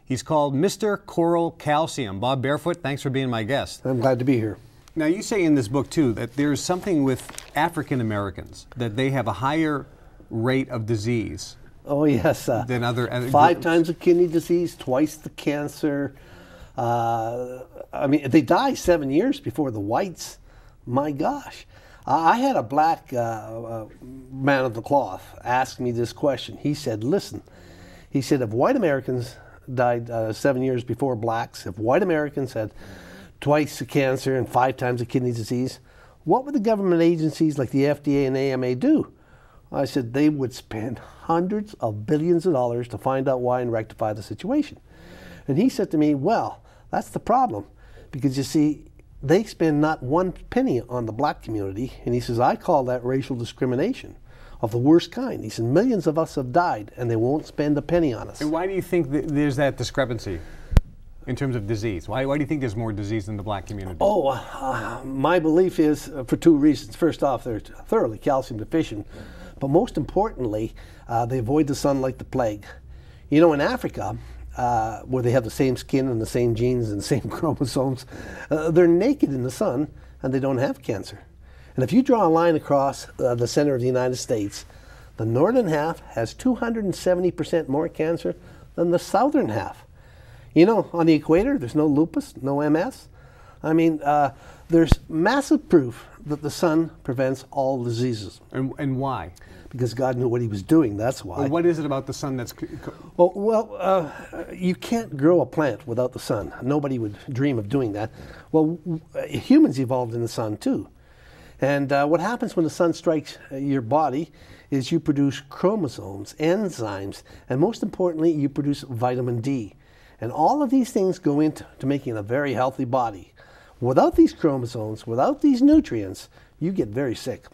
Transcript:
He's called Mr. Coral Calcium. Bob Barefoot, thanks for being my guest. I'm glad to be here. Now, you say in this book, too, that there's something with African Americans, that they have a higher rate of disease. Oh, yes. Than other 5 groups. times the kidney disease, twice the cancer. I mean, they die 7 years before the whites. My gosh. I had a black man of the cloth ask me this question. He said, listen, he said, if white Americans died 7 years before blacks, if white Americans had twice the cancer and 5 times the kidney disease, what would the government agencies like the FDA and AMA do? I said they would spend hundreds of billions of dollars to find out why and rectify the situation. And he said to me, well, that's the problem, because you see, they spend not one penny on the black community. And he says, I call that racial discrimination of the worst kind. He said, millions of us have died and they won't spend a penny on us. And why do you think there's that discrepancy in terms of disease? Why do you think there's more disease in the black community? Oh, my belief is for 2 reasons. First off, they're thoroughly calcium deficient. But most importantly, they avoid the sun like the plague. You know, in Africa, where they have the same skin and the same genes and the same chromosomes, they're naked in the sun and they don't have cancer. And if you draw a line across the center of the United States, the northern half has 270% more cancer than the southern half. You know, on the equator, there's no lupus, no MS. I mean, there's massive proof that the sun prevents all diseases. And why? Because God knew what he was doing, that's why. Well, what is it about the sun that's... Well, you can't grow a plant without the sun. Nobody would dream of doing that. Well, humans evolved in the sun too. And what happens when the sun strikes your body is you produce chromosomes, enzymes, and most importantly, you produce vitamin D. And all of these things go into making a very healthy body. Without these chromosomes, without these nutrients, you get very sick.